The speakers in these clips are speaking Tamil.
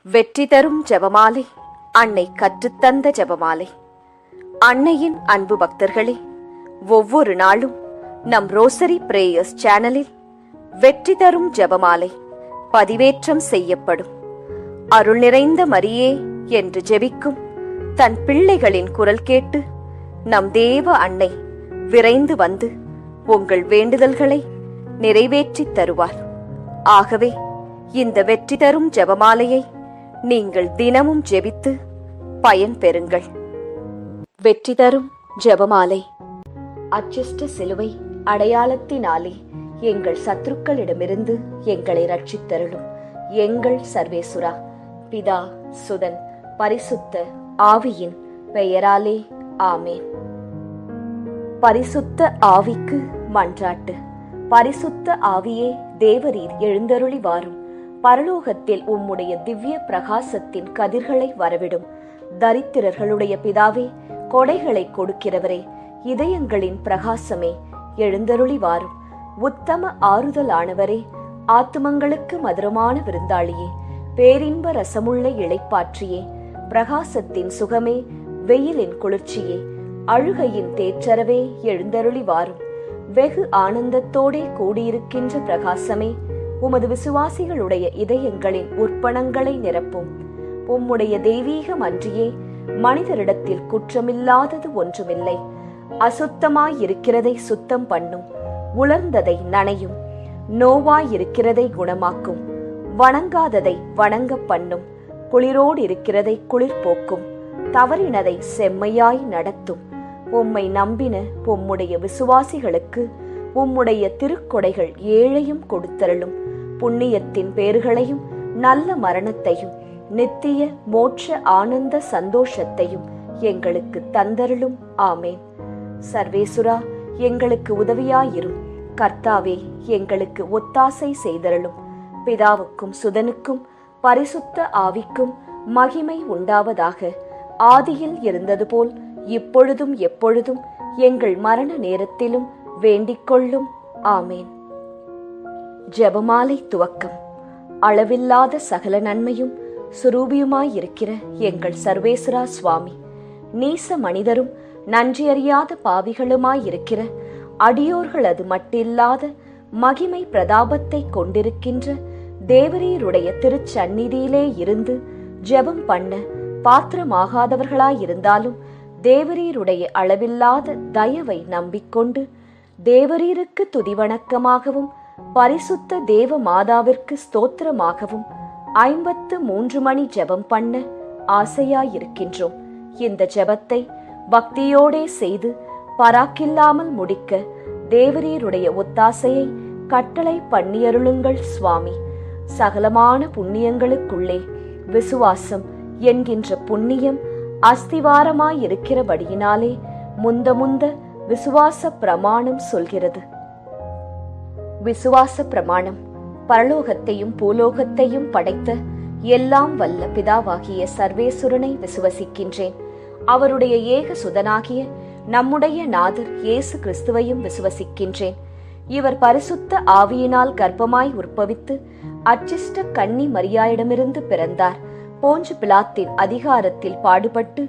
வெற்றி தரும் ஜெபமாலை. அன்னை கற்றுத்தந்த ஜெபமாலை. அன்னையின் அன்பு பக்தர்களே, ஒவ்வொரு நாளும் நம் ரோசரி பிரேயர்ஸ் சேனலில் வெற்றி தரும் ஜெபமாலை பதிவேற்றம் செய்யப்படும். அருள் நிறைந்த மரியே என்று ஜெபிக்கும் தன் பிள்ளைகளின் குரல் கேட்டு நம் தேவ அன்னை விரைந்து வந்து உங்கள் வேண்டுதல்களை நிறைவேற்றித் தருவார். ஆகவே இந்த வெற்றி தரும் ஜெபமாலையை நீங்கள் தினமும் ஜெபித்து பயன் பெறுங்கள். வெற்றி தரும் ஜெபமாலை. அச்சிஷ்ட சிலுவை அடையாளத்தினாலே எங்கள் சத்துருக்களிடமிருந்து எங்களை ரட்சித்தருளும் எங்கள் சர்வேசுரா, பிதா, சுதன், பரிசுத்த ஆவியின் பெயராலே ஆமேன். பரிசுத்த ஆவிக்கு மன்றாட்டு. பரிசுத்த ஆவியே, தேவரீர் எழுந்தருளி வாரும். பரலோகத்தில் உம்முடைய திவ்ய பிரகாசத்தின் கதிர்களை வரவிடும். தரித்திரர்களுடைய பிதாவே, கொடைகளை கொடுக்கிறவரே, இதயங்களின் பிரகாசமே, எழுந்தருளி வாரும். உத்தம ஆறுதலானவரே, ஆத்துமங்களுக்கு மதுரமான விருந்தாளியே, பேரின்ப ரசமுள்ள இளைப்பாற்றியே, பிரகாசத்தின் சுகமே, வெயிலின் குளிர்ச்சியே, அழுகையின் தேற்றரவே, எழுந்தருளி வாரும். வெகு ஆனந்தத்தோடே கூடியிருக்கின்ற பிரகாசமே, உமது விசுவாசிகளுடைய இதயங்களின் உற்பணங்களை நிரப்பும். உம்முடைய தெய்வீகம் அன்றியே மனிதரிடத்தில் குற்றமில்லாதது ஒன்றுமில்லை. அசுத்தமாயிருக்கிறதை சுத்தம் பண்ணும், உலர்ந்ததை நனையும், நோவாயிருக்கிறதை குணமாக்கும், வணங்காததை வணங்க பண்ணும், குளிரோடு இருக்கிறதை குளிர் போக்கும், தவறினதை செம்மையாய் நடத்தும். உம்மை நம்பின உம்முடைய விசுவாசிகளுக்கு உம்முடைய திருக்கொடைகள் ஏழையும் கொடுத்தருளும். புண்ணியத்தின் பேறுகளையும் நல்ல மரணத்தையும் நித்திய மோட்ச ஆனந்த சந்தோஷத்தையும் எங்களுக்கு தந்தருளும். ஆமேன். சர்வேசுரா, எங்களுக்கு உதவியாயிரும். கர்த்தாவே, எங்களுக்கு ஒத்தாசை செய்தருளும். பிதாவுக்கும் சுதனுக்கும் பரிசுத்த ஆவிக்கும் மகிமை உண்டாவதாக. ஆதியில் இருந்தது போல் இப்பொழுதும் எப்பொழுதும் எங்கள் மரண நேரத்திலும் வேண்டிக் கொள்ளும். ஆமேன். ஜெபமாலை துவக்கம். அளவில்லாத சகல நன்மையும் சுரூபியுமாயிருக்கிற எங்கள் சர்வேஸ்வரா சுவாமி, நீச மனிதரும் நன்றியறியாத பாவிகளுமாயிருக்கிற அடியோர்களது மட்டில்லாத மகிமை பிரதாபத்தை கொண்டிருக்கின்ற தேவரீருடைய திருச்சந்நிதியிலே இருந்து ஜெபம் பண்ண பாத்திரமாகாதவர்களாயிருந்தாலும் தேவரீருடைய அளவில்லாத தயவை நம்பிக்கொண்டு தேவரீருக்கு துதிவணக்கமாகவும் பரிசுத்த தேவ மாதாவிற்கு ஸ்தோத்திரமாகவும் 53 மணி ஜெபம் பண்ண ஆசையாயிருக்கின்றோம். இந்த ஜெபத்தை பக்தியோடே செய்து பராக்கில்லாமல் முடிக்க தேவரீருடைய ஒத்தாசையை கட்டளை பண்ணியருளுங்கள் சுவாமி. சகலமான புண்ணியங்களுக்குள்ளே விசுவாசம் என்கின்ற புண்ணியம் அஸ்திவாரமாயிருக்கிறபடியினாலே முந்த விசுவாச பிரமாணம் சொல்கிறது. விசுவாச பிரமாணம். பரலோகத்தையும் பூலோகத்தையும் படைத்த எல்லாம் வல்ல பிதாவாகிய சர்வேசுரனை விசுவசிக்கின்றேன். அவருடைய ஏக சுதனாகிய நம்முடைய நாதர் இயேசு கிறிஸ்துவையும் விசுவசிக்கின்றேன். இவர் பரிசுத்த ஆவியினால் கர்ப்பமாய் உற்பவித்து அச்சிஷ்ட கன்னி மரியாயிடமிருந்து பிறந்தார். போஞ்சு பிலாத்தின் அதிகாரத்தில் பாடுபட்டு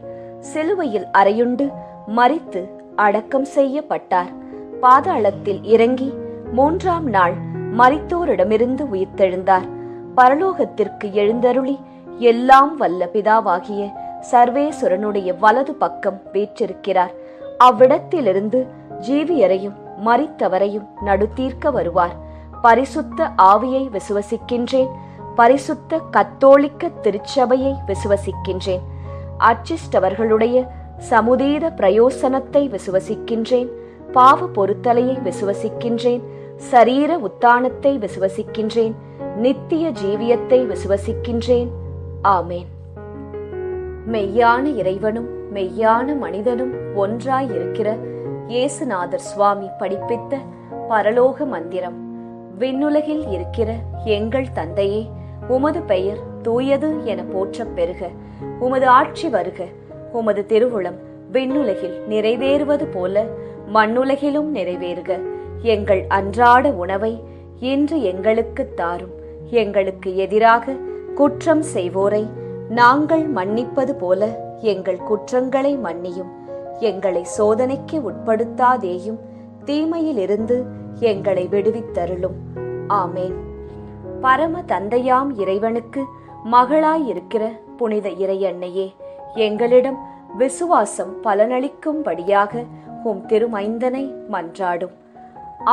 சிலுவையில் அறையுண்டு மரித்து அடக்கம் செய்யப்பட்டார். பாதாளத்தில் இறங்கி 3ஆம் நாள் மரித்தோரிடமிருந்து உயிர்த்தெழுந்தார். பரலோகத்திற்கு எழுந்தருளி எல்லாம் வல்ல பிதாவாகிய சர்வேசுரனுடைய வலது பக்கம் வீற்றிருக்கிறார். அவ்விடத்திலிருந்து ஜீவியரையும் மரித்தவரையும் நடுத்தீர்க்க வருவார். பரிசுத்த ஆவியை விசுவசிக்கின்றேன். பரிசுத்த கத்தோலிக்க திருச்சபையை விசுவசிக்கின்றேன். அச்சிஷ்டவர்களுடைய சமுதீர பிரயோசனத்தை விசுவசிக்கின்றேன். பாவ பொருத்தலையை விசுவசிக்கின்றேன். சரீர உத்தானத்தை விசுவசிக்கின்றேன். நித்திய ஜீவியத்தை விசுவசிக்கின்றேன். ஆமேன். மெய்யான இறைவனும் மெய்யான மனிதனும் ஒன்றாயிருக்கிற இயேசுநாதர் சுவாமி படிப்பித்த பரலோக மந்திரம். விண்ணுலகில் இருக்கிற எங்கள் தந்தையே, உமது பெயர் தூயது என போற்றப் பெறுக. உமது ஆட்சி வருக. உமது திருவுளம் விண்ணுலகில் நிறைவேறுவது போல மண்ணுலகிலும் நிறைவேறுக. எங்கள் அன்றாட உணவை இன்று எங்களுக்கு தாரும். எங்களுக்கு எதிராக குற்றம் செய்வோரை நாங்கள் மன்னிப்பது போல எங்கள் குற்றங்களை மன்னியும். எங்களை சோதனைக்கு உட்படுத்தாதேயும், தீமையிலிருந்து எங்களை விடுவித்தருளும். ஆமேன். பரம தந்தையாம் இறைவனுக்கு மகளாயிருக்கிற புனித இறையன்னையே, எங்களிடம் விசுவாசம் பலனளிக்கும்படியாக உம் திருமைந்தனை மன்றாடும்.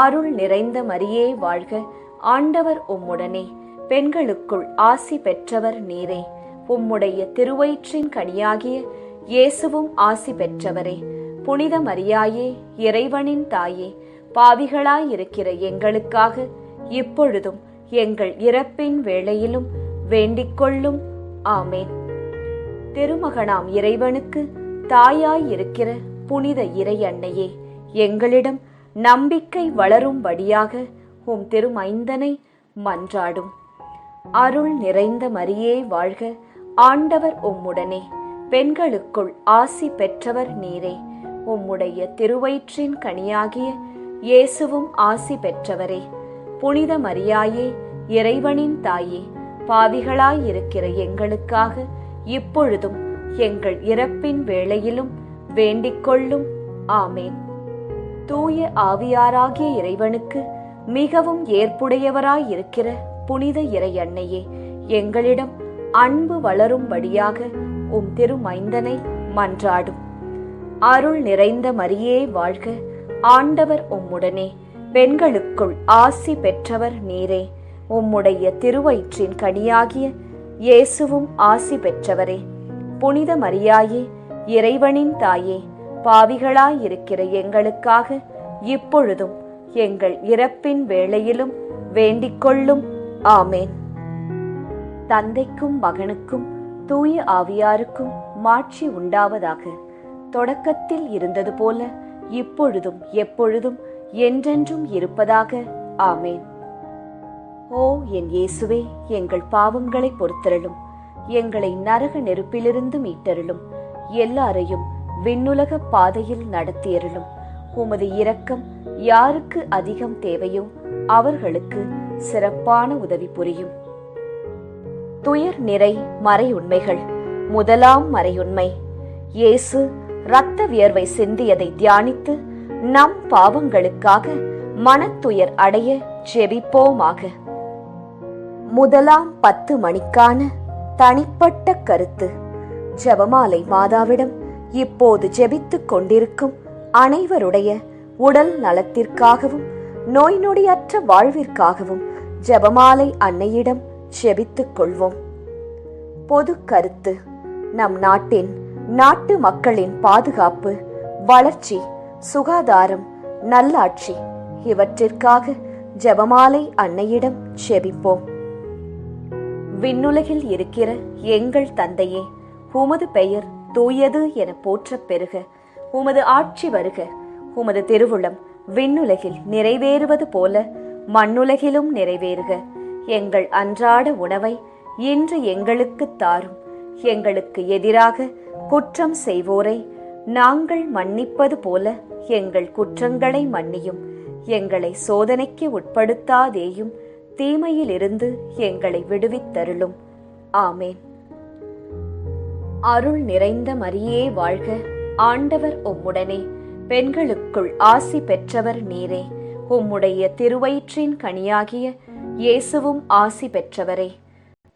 அருள் நிறைந்த மரியே வாழ்க, ஆண்டவர் உம்முடனே, பெண்களுக்குள் ஆசி பெற்றவர் நீரே. உம்முடைய திருவயிற்றின் கனியாகிய இயேசுவும் ஆசி பெற்றவரே. புனித மரியாயே, இறைவனின் தாயே, பாவிகளாயிருக்கிற எங்களுக்காக இப்பொழுதும் எங்கள் இறப்பின் வேளையிலும் வேண்டிக்கொள்ளும். ஆமேன். திருமகனாம் இறைவனுக்கு தாயாயிருக்கிற புனித இறை அன்னையே, எங்களிடம் நம்பிக்கை வளரும்படியாக உம் திருமைந்தனை மன்றாடும். அருள் நிறைந்த மரியே வாழ்க, ஆண்டவர் உம்முடனே, பெண்களுக்குள் ஆசி பெற்றவர் நீரே. உம்முடைய திருவயிற்றின் கனியாகிய இயேசுவும் ஆசி பெற்றவரே. புனித மரியாயே, இறைவனின் தாயே, பாவிகளாயிருக்கிற எங்களுக்காக இப்பொழுதும் எங்கள் இறப்பின் வேளையிலும் வேண்டிக்கொள்ளும். ஆமேன். தூய ஆவியாராகிய இறைவனுக்கு மிகவும் ஏற்புடையவராயிருக்கிற புனித இறை அன்னையே, எங்களிடம் அன்பு வளரும்படியாக உம் திருமைந்தனை மன்றாடும். அருள் நிறைந்த மரியே வாழ்க, ஆண்டவர் உம்முடனே, பெண்களுக்குள் ஆசி பெற்றவர் நீரே. உம்முடைய திருவயிற்றின் கனியாகிய இயேசுவும் ஆசி பெற்றவரே. புனித மரியாயே, இறைவனின் தாயே, பாவிகளாயிருக்கிற எங்களுக்காக இப்பொழுதும் எங்கள் இறப்பின் வேளையிலும் வேண்டிக்கொள்ளும். ஆமேன். தந்தைக்கும் மகனுக்கும் தூய ஆவியாருக்கும் மாட்சி உண்டாவதாக. தொடக்கத்தில் இருந்தது போல இப்பொழுதும் எப்பொழுதும் என்றென்றும் இருப்பதாக. ஆமேன். ஓ என் இயேசுவே, எங்கள் பாவங்களை பொறுத்தருளும். எங்களை நரக நெருப்பிலிருந்து மீட்டருளும். எல்லாரையும் விண்ணுலக பாதையில் நடத்தியருளும். உமது இரக்கம் யாருக்கு அதிகம் தேவையோ அவர்களுக்கு சிறப்பான உதவி புரியும். துயர் நிறை மறையுண்மைகள். முதலாம் மறையுண்மை, இயேசு இரத்த வியர்வை சிந்தியதை தியானித்து நம் பாவங்களுக்காக மனத்துயர் அடைய ஜெபிப்போமாக. முதலாம் 10 மணிக்கான தனிப்பட்ட கருத்து. ஜெபமாலை மாதாவிடம் இப்போது ஜெபித்துக் கொண்டிருக்கும் அனைவருடைய உடல் நலத்திற்காகவும் நோய் நொடியற்ற வாழ்விற்காகவும் ஜெபமாலை அன்னையிடம் ஜெபித்துக் கொள்வோம். பொது கருத்து. நம் நாட்டு மக்களின் பாதுகாப்பு, வளர்ச்சி, சுகாதாரம், நல்லாட்சி இவற்றிற்காக ஜெபமாலை அன்னையிடம் ஜெபிப்போம். விண்ணுலகில் இருக்கிற எங்கள் தந்தையே, உமது பெயர் தூயது என போற்றப் பெறுக. உமது ஆட்சி வருக. உமது திருவுளம் விண்ணுலகில் நிறைவேறுவது போல மண்ணுலகிலும் நிறைவேறுக. எங்கள் அன்றாட உணவை இன்று எங்களுக்கு தாரும். எங்களுக்கு எதிராக குற்றம் செய்வோரை நாங்கள் மன்னிப்பது போல எங்கள் குற்றங்களை மன்னியும். எங்களை சோதனைக்கு உட்படுத்தாதேயும், தீமையிலிருந்து எங்களை விடுவித்தருளும். ஆமேன். அருள் நிறைந்த மரியே வாழ்க, ஆண்டவர் உம்முடனே, பெண்களுக்குள் ஆசி பெற்றவர் நீரே. உம்முடைய திருவயிற்றின் கனியாகிய இயேசுவும் ஆசி பெற்றவரே.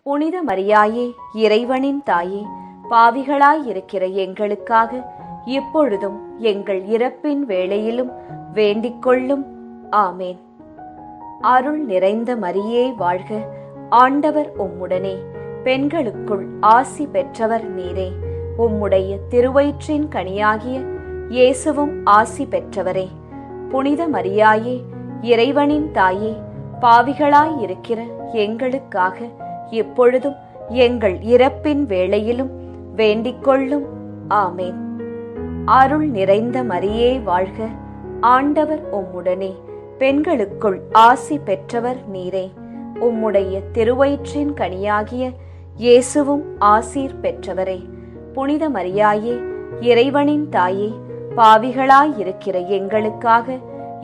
புனித மரியாயே, இறைவனின் தாயே, பாவிகளாயிருக்கிற எங்களுக்காக இப்பொழுதும் எங்கள் இறப்பின் வேளையிலும் வேண்டிக்கொள்ளும். ஆமேன். அருள் நிறைந்த மரியே வாழ்க, ஆண்டவர் உம்முடனே, பெண்களுக்குள் ஆசி பெற்றவர் நீரே. உம்முடைய திருவயிற்றின் கனியாகிய இயேசுவும் ஆசி பெற்றவரே. புனித மரியாயே, இறைவனின் தாயே, பாவிகளாயிருக்கிற எங்களுக்காக இப்பொழுதும் எங்கள் இறப்பின் வேளையிலும் வேண்டிக்கொள்ளும். ஆமேன். அருள் நிறைந்த மரியே வாழ்க, ஆண்டவர் உம்முடனே, பெண்களுக்குள் ஆசி பெற்றவர் நீரே. உம்முடைய திருவயிற்றின் கனியாகிய இயேசுவும் ஆசீர் பெற்றவரே. புனித மரியாயே, இறைவனின் தாயே, பாவிகளாயிருக்கிற எங்களுக்காக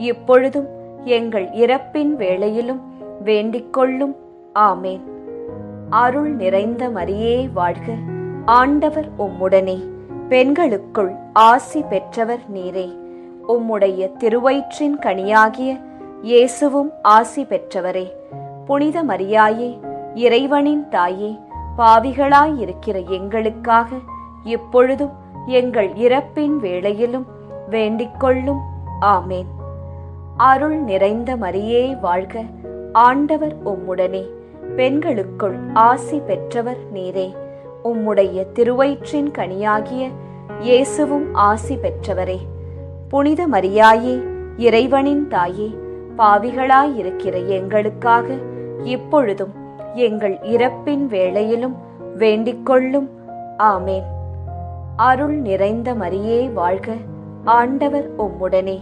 இப்பொழுதும் எங்கள் இறப்பின் வேளையிலும் வேண்டிக்கொள்ளும். ஆமேன். அருள் நிறைந்த மரியே வாழ்க, ஆண்டவர் உம்முடனே, பெண்களுக்குள் ஆசி பெற்றவர் நீரே. உம்முடைய திருவயிற்றின் கனியாகிய இயேசுவும் ஆசி பெற்றவரே. புனித மரியாயே, இறைவனின் தாயே, பாவிகளாயிருக்கிற எங்களுக்காக இப்பொழுதும் எங்கள் இறப்பின் வேளையிலும் வேண்டிக்கொள்ளும். ஆமேன். அருள் நிறைந்த மரியே வாழ்க, ஆண்டவர் உம்முடனே, பெண்களுக்குள் ஆசி பெற்றவர் நீரே. உம்முடைய திருவயிற்றின் கனியாகிய இயேசுவும் ஆசி பெற்றவரே. புனித மரியாயே, இறைவனின் தாயே, பாவிகளாயிருக்கிற எங்களுக்காக இப்பொழுதும் எங்கள் இறப்பின் வேளையிலும் வேண்டிக்கொள்ளும். ஆமேன். அருள் நிறைந்த மரியே வாழ்க, ஆண்டவர் உம்முடனே,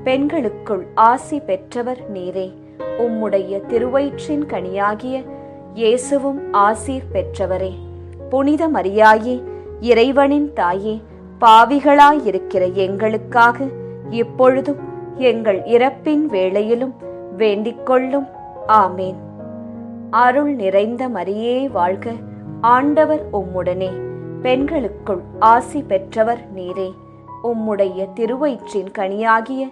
பெண்களுக்குள் ஆசி பெற்றவர் நீரே. உம்முடைய திருவயிற்றின் கனியாகிய இயேசுவும் ஆசீர் பெற்றவரே. புனித மரியாயே, இறைவனின் தாயே, பாவிகளாயிருக்கிற எங்களுக்காக இப்பொழுதும் எங்கள் இறப்பின் வேளையிலும் வேண்டிக்கொள்ளும். ஆமேன். அருள் நிறைந்த மரியே வாழ்க, ஆண்டவர் உம்முடனே, பெண்களுக்குள் ஆசி பெற்றவர் நீரே. உம்முடைய திருவயிற்றின் கனியாகிய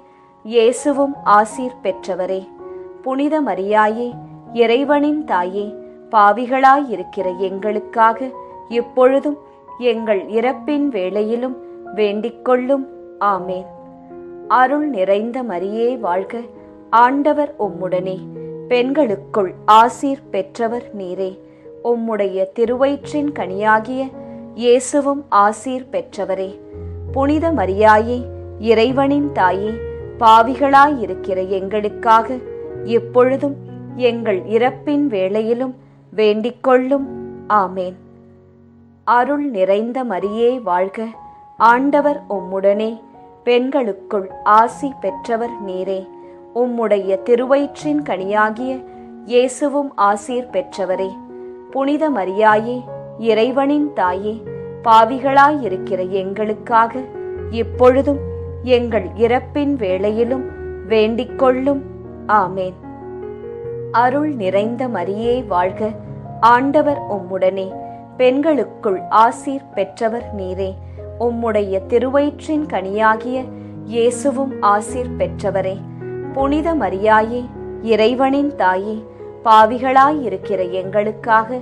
இயேசுவும் ஆசீர் பெற்றவரே. புனித மரியாயே, இறைவனின் தாயே, பாவிகளாயிருக்கிற எங்களுக்காக இப்பொழுதும் எங்கள் இறப்பின் வேளையிலும் வேண்டிக்கொள்ளும். ஆமேன். அருள் நிறைந்த மரியே வாழ்க, ஆண்டவர் உம்முடனே, பெண்களுக்குள் ஆசீர் பெற்றவர் நீரே. உம்முடைய திருவயிற்றின் கனியாகிய இயேசுவும் ஆசீர் பெற்றவரே. புனித மரியாயே, இறைவனின் தாயே, பாவிகளாயிருக்கிற எங்களுக்காக இப்பொழுதும் எங்கள் இறப்பின் வேளையிலும் வேண்டிக்கொள்ளும். ஆமேன். அருள் நிறைந்த மரியே வாழ்க, ஆண்டவர் உம்முடனே, பெண்களுக்குள் ஆசி பெற்றவர் நீரே. உம்முடைய திருவயிற்றின் கனியாகிய இயேசுவும் ஆசீர் பெற்றவரே. புனித மரியாயே, இறைவனின் தாயே, பாவிகளாயிருக்கிற எங்களுக்காக இப்பொழுதும் எங்கள் இறப்பின் வேளையிலும் வேண்டிக்கொள்ளும். ஆமேன். அருள் நிறைந்த மரியே வாழ்க, ஆண்டவர் உம்முடனே, பெண்களுக்குள் ஆசீர் பெற்றவர் நீரே. உம்முடைய திருவயிற்றின் கனியாகிய இயேசுவும் ஆசீர் பெற்றவரே. புனித மரியாயே, இறைவனின் தாயே, பாவிகளாயிருக்கிற எங்களுக்காக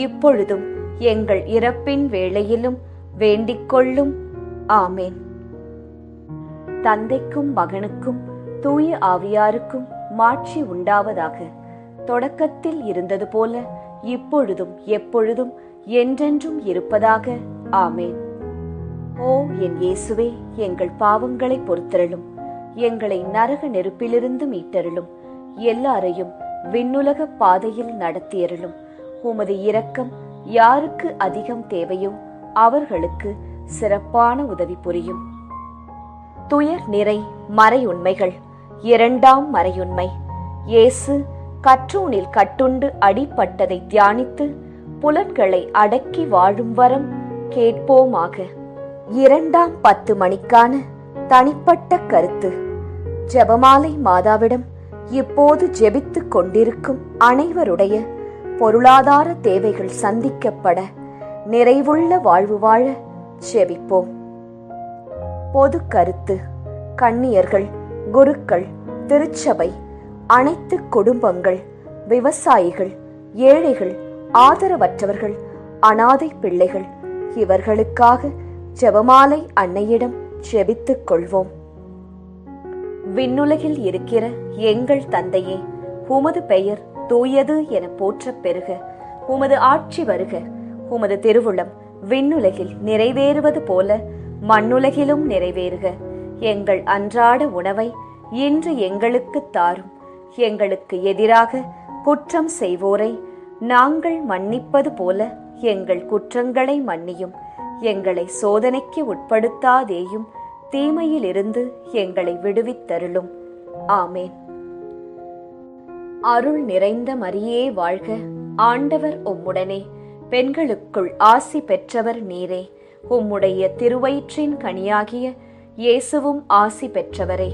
இப்பொழுதும் எங்கள் இறப்பின் வேளையிலும் வேண்டிக்கொள்ளும். ஆமேன். தந்தைக்கும் மகனுக்கும் தூய ஆவியாருக்கும் மாட்சி உண்டாவதாக. தொடக்கத்தில் இருந்தது போல இப்பொழுதும் எப்பொழுதும் என்றென்றும் இருப்பதாக. ஆமேன். ஓ என் இயேசுவே, எங்கள் பாவங்களை பொறுத்தருளும், எங்களை நரக நெருப்பிலிருந்து மீட்டருளும், எல்லாரையும் விண்ணுலக பாதையில் நடத்தியருளும். உமது இரக்கம் யாருக்கு அதிகம் தேவையோ அவர்களுக்கு சிறப்பான உதவி புரியும். துயர் நிறை மறையுண்மைகள். இரண்டாம் மறையுண்மை. இயேசு கற்றூனில் கட்டுண்டு அடிபட்டதை தியானித்து புலன்களை அடக்கி வாழும் வரம் கேட்போமாக. 2ஆம் 10 மணிக்கான தனிப்பட்ட கருத்து. ஜெபமாலை மாதாவிடம் இப்போது ஜெபித்துக் கொண்டிருக்கும் அனைவருடைய பொருளாதார தேவைகள் சந்திக்கப்பட நிறைவுள்ள வாழ்வு வாழ ஜெபிப்போம். பொது கருத்து. கன்னியர்கள், குருக்கள், திருச்சபை, அனைத்து குடும்பங்கள், விவசாயிகள், ஏழைகள், ஆதரவற்றவர்கள், அனாதை பிள்ளைகள், இவர்களுக்காக ஜெபமாலை அன்னையிடம் ஜெபித்துக் கொள்வோம். விண்ணுலகில் இருக்கிற எங்கள் தந்தையே, உமது பெயர் தூயது என போற்றப் பெறுக. உமது ஆட்சி வருக. உமது திருவுளம் விண்ணுலகில் நிறைவேறுவது போல மண்ணுலகிலும் நிறைவேறுக. எங்கள் அன்றாட உணவை இன்று எங்களுக்கு தாரும். எங்களுக்கு எதிராக குற்றம் செய்வோரை நாங்கள் மன்னிப்பது போல எங்கள் குற்றங்களை மன்னியும். எங்களை சோதனைக்கு உட்படுத்தாதேயும், தீமையிலிருந்து எங்களை விடுவித்தருளும். ஆமேன். அருள் நிறைந்த மரியே வாழ்க, ஆண்டவர் உம்முடனே, பெண்களுக்குள் ஆசி பெற்றவர் நீரே. உம்முடைய திருவயிற்றின் கனியாகிய இயேசுவும் ஆசி பெற்றவரே.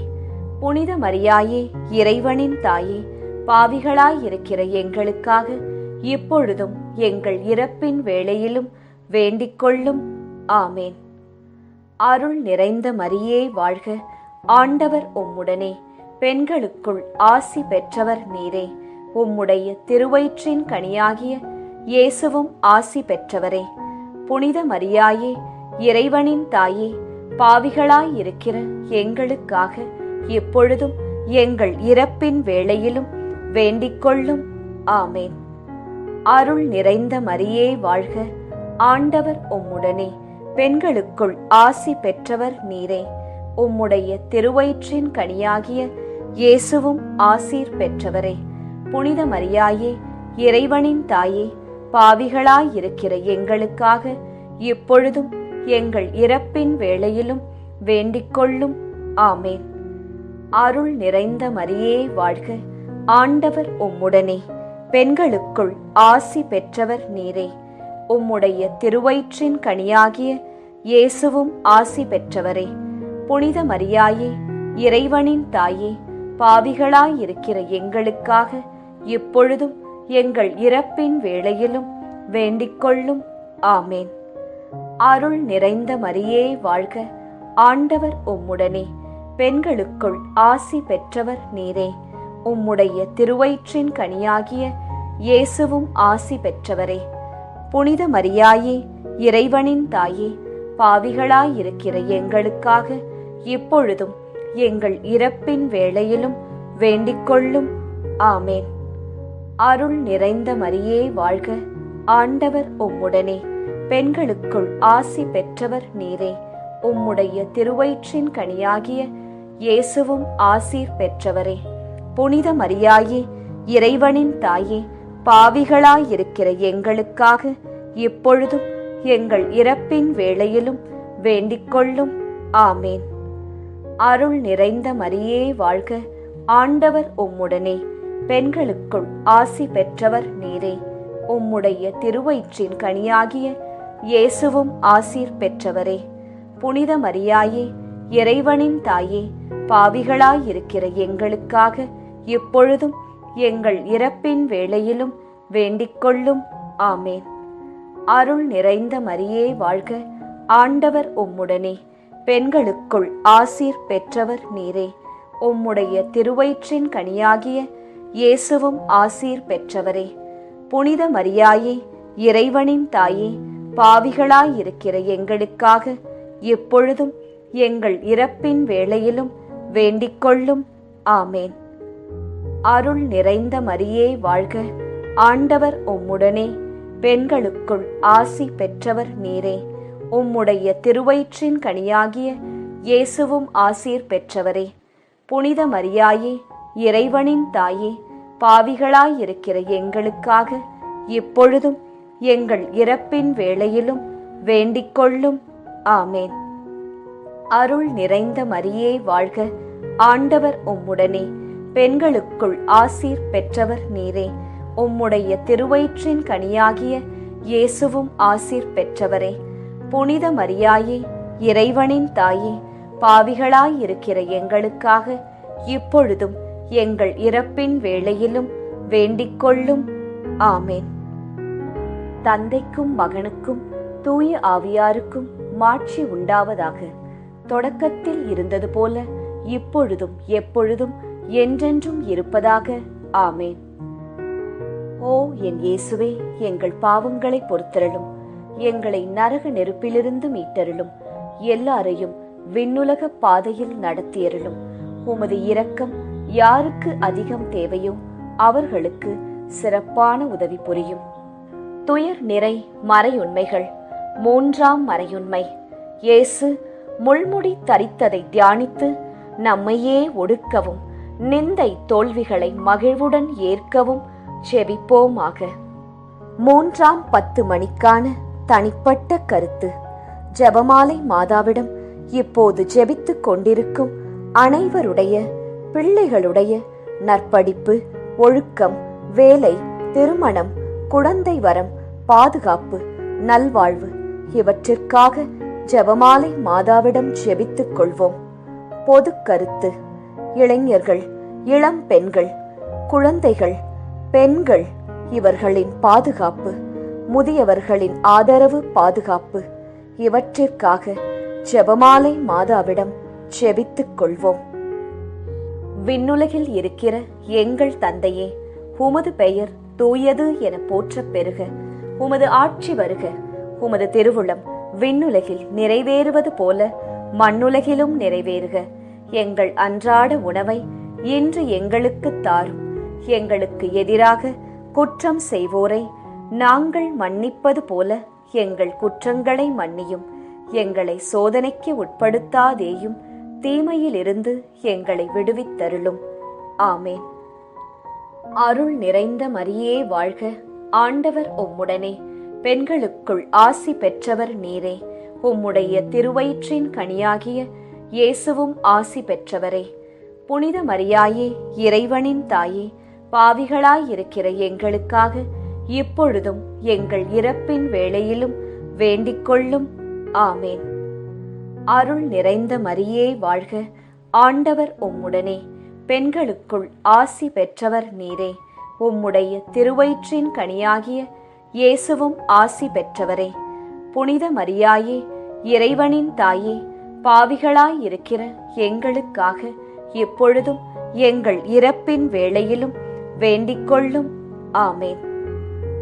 புனித மரியாயே, இறைவனின் தாயே, பாவிகளாயிருக்கிற எங்களுக்காக இப்பொழுதும் எங்கள் இறப்பின் வேளையிலும் வேண்டிக் கொள்ளும். ஆமேன். அருள் நிறைந்த மரியே வாழ்க, ஆண்டவர் உம்முடனே, பெண்களுக்குள் ஆசி பெற்றவர் நீரே. உம்முடைய திருவயிற்றின் கனியாகிய இயேசுவும் ஆசி பெற்றவரே. புனித மரியாயே, இறைவனின் தாயே, பாவிகளாயிருக்கிற எங்களுக்காக இப்பொழுதும் எங்கள் இறப்பின் வேளையிலும் வேண்டிக் கொள்ளும். ஆமேன். அருள் நிறைந்த மரியே வாழ்க, ஆண்டவர் உம்முடனே, பெண்களுக்குள் ஆசி பெற்றவர் நீரே. உம்முடைய திருவயிற்றின் கனியாகிய இயேசுவும் ஆசீர் பெற்றவரே. புனித மரியாயே, இறைவனின் தாயே, பாவிகளாயிருக்கிற எங்களுக்காக இப்பொழுதும் எங்கள் இறப்பின் வேளையிலும் வேண்டிக் கொள்ளும். ஆமேன். அருள் நிறைந்த மரியே வாழ்க, ஆண்டவர் உம்முடனே, பெண்களுக்குள் ஆசி பெற்றவர் நீரே. உம்முடைய திருவயிற்றின் கனியாகிய இயேசுவும் ஆசி பெற்றவரே. புனித மரியாயே, இறைவனின் தாயே, பாவிகளாயிருக்கிற எங்களுக்காக இப்பொழுதும் எங்கள் இறப்பின் வேளையிலும் வேண்டிக் கொள்ளும். ஆமேன். அருள் நிறைந்த மரியே வாழ்க, ஆண்டவர் உம்முடனே, பெண்களுக்குள் ஆசி பெற்றவர் நீரே. உம்முடைய திருவயிற்றின் கனியாகிய இயேசுவும் ஆசி பெற்றவரே. புனித மரியாயே, இறைவனின் தாயே, பாவிகளாயிருக்கிற எங்களுக்காக இப்பொழுதும் எங்கள் இறப்பின் வேளையிலும் வேண்டிக் கொள்ளும். ஆமேன். அருள் நிறைந்த மரியே வாழ்க, ஆண்டவர் உம்முடனே, பெண்களுக்குள் ஆசி பெற்றவர் நீரே. உம்முடைய திருவயிற்றின் கனியாகிய இயேசுவும் ஆசீர் பெற்றவரே. புனித மரியாயே, இறைவனின் தாயே, பாவிகளாயிருக்கிற எங்களுக்காக இப்பொழுதும் எங்கள் இறப்பின் வேளையிலும் வேண்டிக் கொள்ளும். ஆமேன். அருள் நிறைந்த மரியே வாழ்க, ஆண்டவர் உம்முடனே, பெண்களுக்குள் ஆசி பெற்றவர் நீரே. உம்முடைய திருவயிற்றின் கனியாகிய இயேசுவும் ஆசீர் பெற்றவரே. புனித மரியாயே, இறைவனின் தாயே, பாவிகளாயிருக்கிற எங்களுக்காக இப்பொழுதும் எங்கள் இறப்பின் வேளையிலும் வேண்டிக் கொள்ளும். ஆமேன். அருள் நிறைந்த மரியே வாழ்க, ஆண்டவர் உம்முடனே, பெண்களுக்குள் ஆசீர் பெற்றவர் நீரே. உம்முடைய திருவயிற்றின் கனியாகிய இயேசுவும் ஆசீர் பெற்றவரே. புனித மரியாயே, இறைவனின் தாயே, பாவிகளாயிருக்கிற எங்களுக்காக இப்பொழுதும் எங்கள் இறப்பின் வேளையிலும் வேண்டிக் கொள்ளும். ஆமேன். அருள் நிறைந்த மரியே வாழ்க, ஆண்டவர் உம்முடனே, பெண்களுக்குள் ஆசி பெற்றவர் நீரே. உம்முடைய திருவயிற்றின் கனியாகிய இயேசுவும் ஆசீர் பெற்றவரே. புனித மரியாயே, இறைவனின் தாயே, பாவிகளாயிருக்கிற எங்களுக்காக இப்பொழுதும் எங்கள் இறப்பின் வேளையிலும் வேண்டிக் கொள்ளும். ஆமேன். அருள் நிறைந்த மரியே வாழ்க, ஆண்டவர் உம்முடனே, பெண்களுக்குள் ஆசீர் பெற்றவர் நீரே. உம்முடைய திருவயிற்றின் கனியாகிய இயேசுவும் ஆசீர் பெற்றவரே. புனித மரியாயே, இறைவனின் தாயே, பாவிகளாயிருக்கிற எங்களுக்காக இப்பொழுதும் எங்கள் இறப்பின் வேளையிலும் வேண்டிக் கொள்ளும். ஆமேன். தந்தைக்கும் மகனுக்கும் தூய ஆவியாருக்கும் மாட்சி உண்டாவதாக. தொடக்கத்தில் இருந்தது போல இப்பொழுதும் எப்பொழுதும் என்றென்றும் இருப்பதாக. ஆமேன். ஓ என் இயேசுவே, எங்கள் பாவங்களை பொறுத்தருளும், எங்களை நரக நெருப்பிலிருந்து மீட்டருளும், எல்லாரையும் விண்ணுலக பாதையில் நடத்தியருளும். உமது இரக்கம் யாருக்கு அதிகம் தேவையோ அவர்களுக்கு சிறப்பான உதவி புரியும். துயர் நிறை மறையுண்மைகள். 3ஆம் மறையுண்மை. இயேசு முள்முடி தரித்ததை தியானித்து நம்மையே ஒடுக்கவும் நிந்தை தோல்விகளை மகிழ்வுடன் ஏற்கவும் ஜெபிப்போமாக. 3ஆம் 10 மணிக்கான தனிப்பட்ட கருத்து. ஜெபமாலை மாதாவிடம் இப்போது ஜெபித்துக் கொண்டிருக்கும் அனைவருடைய பிள்ளைகளுடைய நற்படிப்பு, ஒழுக்கம், வேலை, திருமணம், குழந்தை வரம், பாதுகாப்பு, நல்வாழ்வு இவற்றிற்காக ஜெபமாலை மாதாவிடம் ஜெபித்துக் கொள்வோம். பொது கருத்து. இளைஞர்கள், இளம் பெண்கள், குழந்தைகள், பெண்கள், இவர்களின் பாதுகாப்பு, முதியவர்களின் ஆதரவு, பாதுகாப்பு இவற்றிற்காக ஜெபமாலை மாதாவிடம் ஜெபித்துக் கொள்வோம். விண்ணுலகில் இருக்கிற எங்கள் தந்தையே, உமது பெயர் தூயது என போற்றப் பெறுக. உமது ஆட்சி வருக. உமது திருவுளம் விண்ணுலகில் நிறைவேறுவது போல மண்ணுலகிலும் நிறைவேறுக. எங்கள் அன்றாட உணவை இன்று எங்களுக்கு தாரும். எங்களுக்கு எதிராக குற்றம் செய்வோரை நாங்கள் மன்னிப்பது போல எங்கள் குற்றங்களை மன்னியும். எங்களை சோதனைக்கு உட்படுத்தாதேயும், தீமையிலிருந்து எங்களை விடுவித்தருளும். ஆமேன். அருள் நிறைந்த மரியே வாழ்க. ஆண்டவர் உம்முடனே, பெண்களுக்குள் ஆசி பெற்றவர் நீரே. உம்முடைய திருவயிற்றின் கனியாகிய இயேசுவும் ஆசி பெற்றவரே. புனித மரியாயே, இறைவனின் தாயே, பாவிகளாயிருக்கிற எங்களுக்காக இப்பொழுதும் எங்கள் இறப்பின் வேளையிலும் வேண்டிக் கொள்ளும். ஆமேன். அருள் நிறைந்த மரியே வாழ்க. ஆண்டவர் உம்முடனே, பெண்களுக்குள் ஆசி பெற்றவர் நீரே. உம்முடைய திருவயிற்றின் கனியாகிய இயேசுவும் ஆசி பெற்றவரே. புனித மரியாயே, இறைவனின் தாயே, பாவிகளாயிருக்கிற எங்களுக்காக இப்பொழுதும் எங்கள் இறப்பின் வேளையிலும் வேண்டிக் கொள்ளும். ஆமேன்.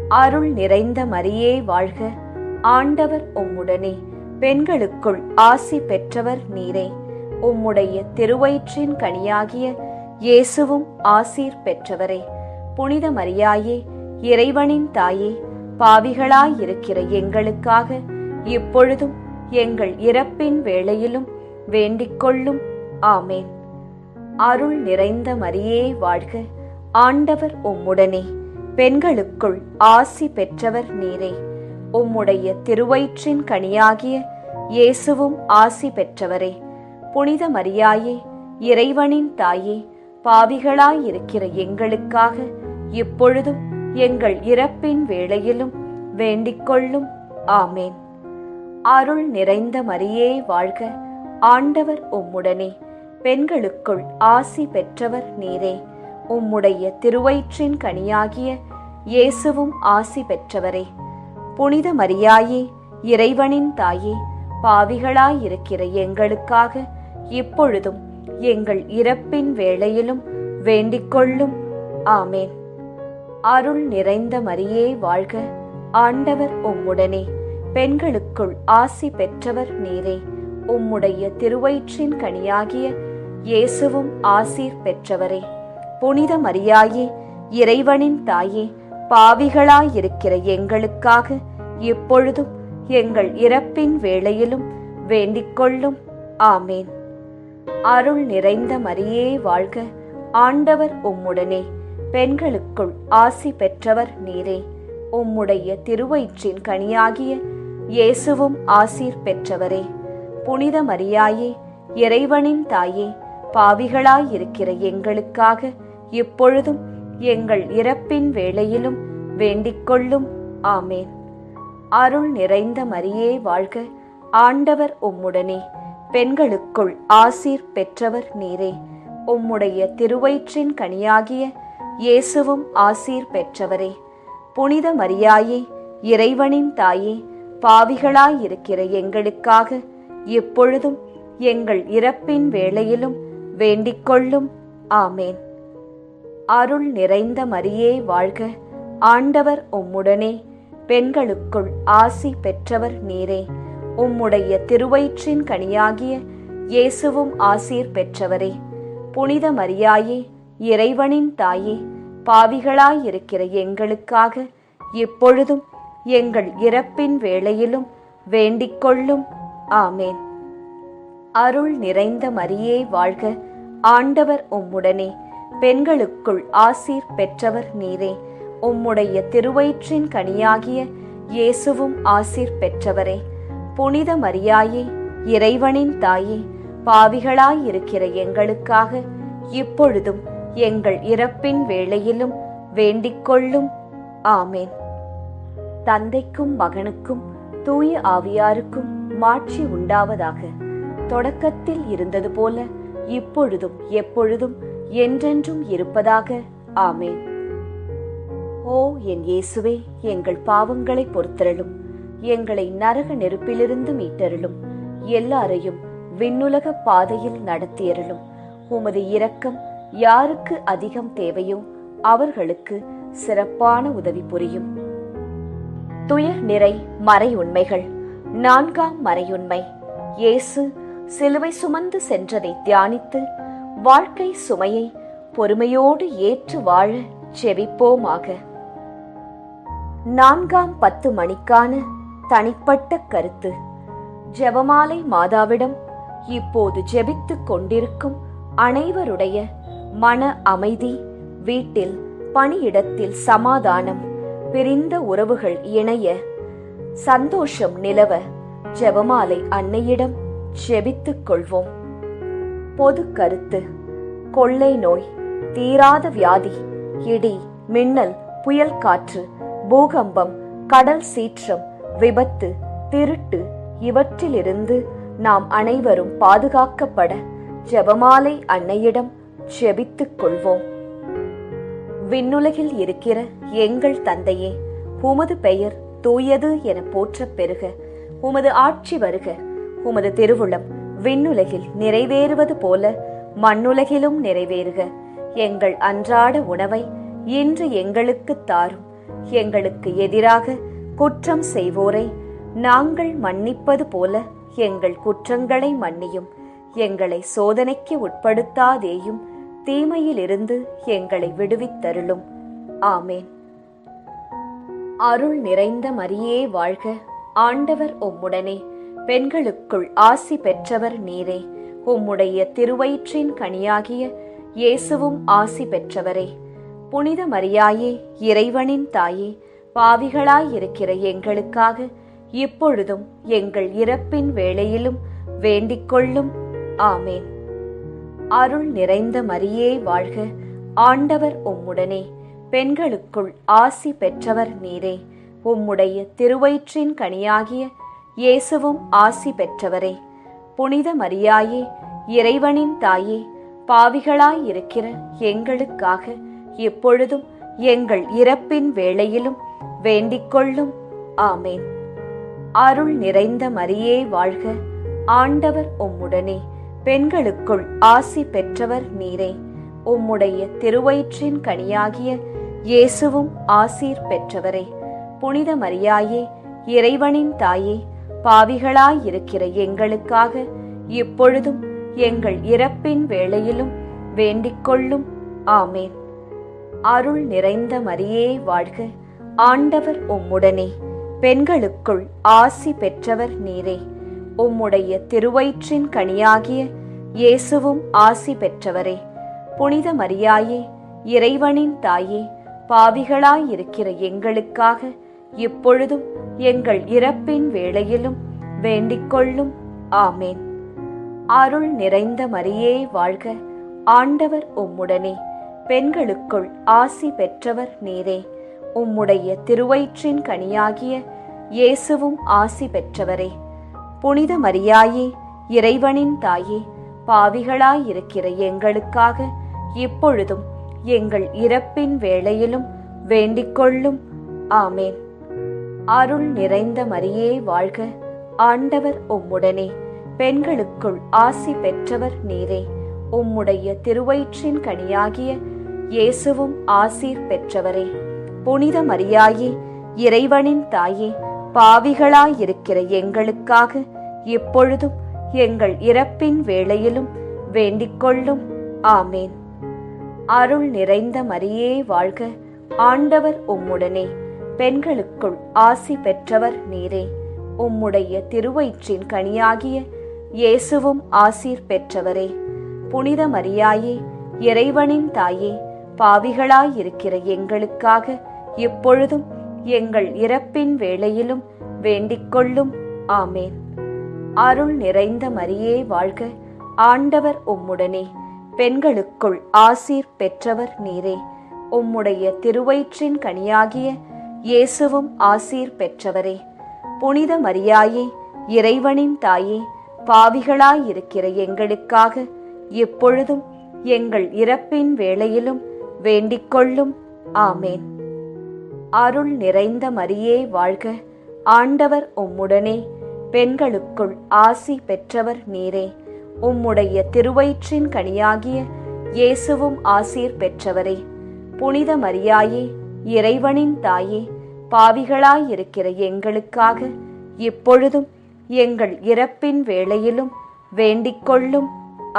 அருள் நிறைந்த மரியே வாழ்க. ஆண்டவர் உம்முடனே, பெண்களுக்குள் ஆசி பெற்றவர் நீரே. உம்முடைய திருவயிற்றின் கனியாகிய இயேசுவும் ஆசீர் பெற்றவரே. புனித மரியாயே, இறைவனின் தாயே, பாவிகளாயிருக்கிற எங்களுக்காக இப்பொழுதும் எங்கள் இறப்பின் வேளையிலும் வேண்டிக் கொள்ளும். ஆமேன். அருள் நிறைந்த மரியே வாழ்க. ஆண்டவர் உம்முடனே, பெண்களுக்குள் ஆசி பெற்றவர் நீரே. உம்முடைய திருவயிற்றின் கனியாகிய இயேசுவும் ஆசி பெற்றவரே. புனித மரியாயே, இறைவனின் தாயே, பாவிகளாயிருக்கிற எங்களுக்காக இப்பொழுதும் எங்கள் இறப்பின் வேளையிலும் வேண்டிக் கொள்ளும். ஆமேன். அருள் நிறைந்த மரியே வாழ்க. ஆண்டவர் உம்முடனே, பெண்களுக்குள் ஆசி பெற்றவர் நீரே. உம்முடைய திருவயிற்றின் கனியாகிய இயேசுவும் ஆசி பெற்றவரே. புனித மரியாயே, இறைவனின் தாயே, பாவிகளாயிருக்கிற எங்களுக்காக இப்பொழுதும் எங்கள் இறப்பின் வேளையிலும் வேண்டிக் கொள்ளும். ஆமேன். அருள் நிறைந்த மரியே வாழ்க. ஆண்டவர் உம்முடனே, பெண்களுக்குள் ஆசி பெற்றவர் நீரே. உம்முடைய திருவயிற்றின் கனியாகிய இயேசுவும் ஆசீர் பெற்றவரே. புனித மரியாயே, இறைவனின் தாயே, பாவிகளாயிருக்கிற எங்களுக்காக இப்பொழுதும் எங்கள் இறப்பின் வேளையிலும் வேண்டிக் கொள்ளும். ஆமேன். அருள் நிறைந்த மரியே வாழ்க. ஆண்டவர் உம்முடனே, பெண்களுக்குள் ஆசி பெற்றவர் நீரே. உம்முடைய திருவயிற்றின் கனியாகிய இயேசுவும் ஆசீர் பெற்றவரே. புனித மரியாயே, இறைவனின் தாயே, பாவிகளாயிருக்கிற எங்களுக்காக இப்பொழுதும் எங்கள் இறப்பின் வேளையிலும் வேண்டிக் கொள்ளும். ஆமேன். அருள் நிறைந்த மரியே வாழ்க. ஆண்டவர் உம்முடனே, பெண்களுக்குள் ஆசீர் பெற்றவர் நீரே. உம்முடைய திருவயிற்றின் கனியாகிய இயேசுவும் ஆசீர் பெற்றவரே. புனித மரியாயே, இறைவனின் தாயே, பாவிகளாயிருக்கிற எங்களுக்காக இப்பொழுதும் எங்கள் இறப்பின் வேளையிலும் வேண்டிக் கொள்ளும். ஆமேன். அருள் நிறைந்த மரியே வாழ்க. ஆண்டவர் உம்முடனே, பெண்களுக்குள் ஆசி பெற்றவர் நீரே. உம்முடைய திருவயிற்றின் கனியாகிய இயேசுவும் ஆசீர் பெற்றவரே. புனித மரியாயே, இறைவனின் தாயே, பாவிகளாயிருக்கிற எங்களுக்காக இப்பொழுதும் எங்கள் இறப்பின் வேளையிலும் வேண்டிக் கொள்ளும். ஆமேன். அருள் நிறைந்த மரியே வாழ்க. ஆண்டவர் உம்முடனே, பெண்களுக்குள் ஆசீர் பெற்றவர் நீரே. உம்முடைய திருவயிற்றின் கனியாகிய இயேசுவும் ஆசீர் பெற்றவரே. புனித மரியாயே, இறைவனின் தாயே, பாவிகளாயிருக்கிற எங்களுக்காக இப்பொழுதும் எங்கள் இறப்பின் வேளையிலும் வேண்டிக் கொள்ளும். ஆமேன். தந்தைக்கும் மகனுக்கும் தூய ஆவியாருக்கும் மாட்சி உண்டாவதாக. தொடக்கத்தில் இருந்தது போல இப்பொழுதும் எப்பொழுதும் என்றென்றும் இருப்பதாக. ஆமேன். ஓ என் இயேசுவே, எங்கள் பாவங்களை பொறுத்தருளும். எங்களை நரக நெருப்பிலிருந்து மீட்டருளும். எல்லாரையும் விண்ணுலக பாதையில் நடத்தியருளும். உமது இரக்கம் யாருக்கு அதிகம் தேவையோ அவர்களுக்கு சிறப்பான உதவி புரியும். துயர் நிறை மறை உண்மைகள். 4ஆம் மறையுண்மை. இயேசு சிலுவை சுமந்து சென்றதை தியானித்து வாழ்க்கை சுமையை பொறுமையோடு ஏற்று வாழ செபிப்போமாக. 4ஆம் 10 மணிக்கான தனிப்பட்ட கருத்து. ஜெபமாலை மாதாவிடம் இப்போது ஜெபித்துக் கொண்டிருக்கும் அனைவருடைய மன அமைதி, வீட்டில் பணியிடத்தில் சமாதானம், பிரிந்த உறவுகள் இணைய சந்தோஷம் நிலவ ஜெபமாலை அன்னையிடம் ஜெபித்துக் கொள்வோம். பொது கருத்து. கொள்ளை நோய், தீராத வியாதி, இடி மின்னல், புயல் காற்று, பூகம்பம், கடல் சீற்றம், விபத்து, திருட்டு இவற்றிலிருந்து நாம் அனைவரும் பாதுகாக்கப்பட ஜெபமாலை அன்னையிடம் ஜெபித்துக் கொள்வோம். விண்ணுலகில் இருக்கிற எங்கள் தந்தையே, உமது பெயர் தூயது என போற்றப் பெறுக. உமது ஆட்சி வருக. உமது திருவுளம் விண்ணுலகில் நிறைவேறுவது போல மண்ணுலகிலும் நிறைவேறுக. எங்கள் அன்றாட உணவை இன்று எங்களுக்கு தாரும். எங்களுக்கு எதிராக குற்றம் செய்வோரை நாங்கள் மன்னிப்பது போல எங்கள் குற்றங்களை மன்னியும். எங்களை சோதனைக்கு உட்படுத்தாதேயும், தீமையிலிருந்து எங்களை விடுவித்தருளும். ஆமேன். அருள் நிறைந்த மரியே வாழ்க. ஆண்டவர் உம்முடனே, பெண்களுக்குள் ஆசி பெற்றவர் நீரே. உம்முடைய திருவயிற்றின் கனியாகிய இயேசுவும் ஆசி பெற்றவரே. புனித மரியாயே, இறைவனின் தாயே, பாவிகளாயிருக்கிற எங்களுக்காக இப்பொழுதும் எங்கள் இறப்பின் வேளையிலும் வேண்டிக் கொள்ளும். ஆமேன். அருள் நிறைந்த மரியே வாழ்க. ஆண்டவர் உம்முடனே, பெண்களுக்குள் ஆசி பெற்றவர் நீரே. உம்முடைய திருவயிற்றின் கனியாகிய இயேசுவும் ஆசி பெற்றவரே. புனித மரியாயே, இறைவனின் தாயே, பாவிகளாயிருக்கிற எங்களுக்காக இப்பொழுதும் எங்கள் இறப்பின் வேளையிலும் வேண்டிக் கொள்ளும். ஆமேன். அருள் நிறைந்த மரியே வாழ்க. ஆண்டவர் உம்முடனே, பெண்களுக்குள் ஆசி பெற்றவர் நீரே. உம்முடைய திருவயிற்றின் கனியாகிய இயேசுவும் ஆசீர் பெற்றவரே. புனித மரியாயே, இறைவனின் தாயே, பாவிகளாயிருக்கிற எங்களுக்காக இப்பொழுதும் எங்கள் இறப்பின் வேளையிலும் வேண்டிக் கொள்ளும். ஆமேன். அருள் நிறைந்த மரியே வாழ்க. ஆண்டவர் உம்முடனே, பெண்களுக்குள் ஆசி பெற்றவர் நீரே. உம்முடைய திருவயிற்றின் கனியாகிய இயேசுவும் ஆசி பெற்றவரே. புனித மரியாயே, இறைவனின் தாயே, பாவிகளாயிருக்கிற எங்களுக்காக இப்பொழுதும் எங்கள் இறப்பின் வேளையிலும் வேண்டிக் கொள்ளும். ஆமேன். அருள் நிறைந்த மரியே வாழ்க. ஆண்டவர் உம்முடனே, பெண்களுக்குள் ஆசி பெற்றவர் நீரே. உம்முடைய திருவயிற்றின் கனியாகிய இயேசுவும் ஆசி பெற்றவரே. புனித மரியாயே, இறைவனின் தாயே, பாவிகளாயிருக்கிற எங்களுக்காக இப்பொழுதும் எங்கள் இறப்பின் வேளையிலும் வேண்டிக் கொள்ளும். ஆமேன். அருள் நிறைந்த மரியே வாழ்க. ஆண்டவர் உம்முடனே, பெண்களுக்குள் ஆசி பெற்றவர் நீரே. உம்முடைய திருவயிற்றின் கனியாகிய இயேசுவும் ஆசீர் பெற்றவரே. புனித மரியாயே, இறைவனின் தாயே, பாவிகளாயிருக்கிற எங்களுக்காக இப்பொழுதும் எங்கள் இறப்பின் வேளையிலும் வேண்டிக் கொள்ளும். ஆமேன். அருள் நிறைந்த மரியே வாழ்க. ஆண்டவர் உம்முடனே, பெண்களுக்குள் ஆசி பெற்றவர் நீரே. உம்முடைய திருவயிற்றின் கனியாகிய இயேசுவும் ஆசீர் பெற்றவரே. புனித மரியாயே, இறைவனின் தாயே, பாவிகளாயிருக்கிற எங்களுக்காக இப்பொழுதும் எங்கள் இறப்பின் வேளையிலும் வேண்டிக் கொள்ளும். ஆமேன். அருள் நிறைந்த மரியே வாழ்க. ஆண்டவர் உம்முடனே, பெண்களுக்குள் ஆசீர் பெற்றவர் நீரே. உம்முடைய திருவயிற்றின் கனியாகிய இயேசுவும் ஆசீர் பெற்றவரே. புனித மரியாயே, இறைவனின் தாயே, பாவிகளாயிருக்கிற எங்களுக்காக இப்பொழுதும் எங்கள் இறப்பின் வேளையிலும் வேண்டிக் கொள்ளும். ஆமேன். அருள் நிறைந்த மரியே வாழ்க, ஆண்டவர் உம்முடனே, பெண்களுக்குள் ஆசி பெற்றவர் நீரே. உம்முடைய திருவயிற்றின் கனியாகிய இயேசுவும் ஆசீர் பெற்றவரே. புனித மரியாயே, இறைவனின் தாயே, பாவிகளாயிருக்கிற எங்களுக்காக இப்பொழுதும் எங்கள் இறப்பின் வேளையிலும் வேண்டிக்கொள்ளும்.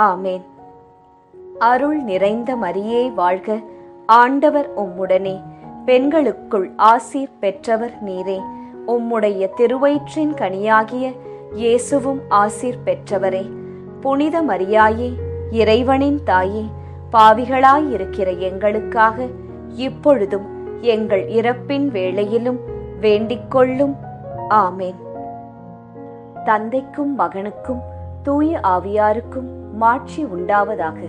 ஆமேன். அருள் நிறைந்த மரியே வாழ்க, ஆண்டவர் உம்முடனே, பெண்களுக்குள் ஆசீர் பெற்றவர் நீரே. உம்முடைய திருவயிற்றின் கனியாகிய இயேசுவும் ஆசீர் பெற்றவரே. புனித மரியாயே, இறைவனின் தாயே, பாவிகளாயிருக்கிற எங்களுக்காக இப்பொழுதும் எங்கள் இறப்பின் வேளையிலும் வேண்டிக்கொள்ளும். ஆமேன். தந்தைக்கும் மகனுக்கும் தூய ஆவியாருக்கும் மாட்சி உண்டாவதாக.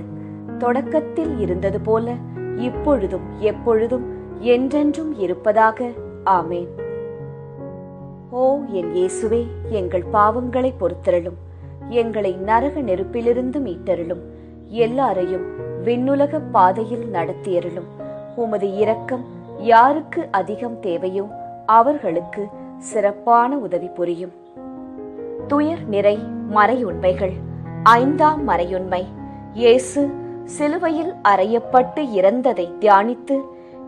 தொடக்கத்தில் இருந்தது போல இப்பொழுதும் எப்பொழுதும் என்றென்றும் இருப்பதாக. ஆமேன். ஓ என் இயேசுவே, எங்கள் பாவங்களை பொறுத்தருளும், எங்களை நரக நெருப்பிலிருந்து மீட்டருளும், எல்லாரையும் விண்ணுலக பாதையில் நடத்தியருளும். உமது இரக்கம் யாருக்கு அதிகம் தேவையோ அவர்களுக்கு சிறப்பான உதவி புரியும். துயர் நிறை மறையுண்மைகள். 5ஆம் மறையுண்மை. இயேசு சிலுவையில் அறையப்பட்டு இறந்ததை தியானித்து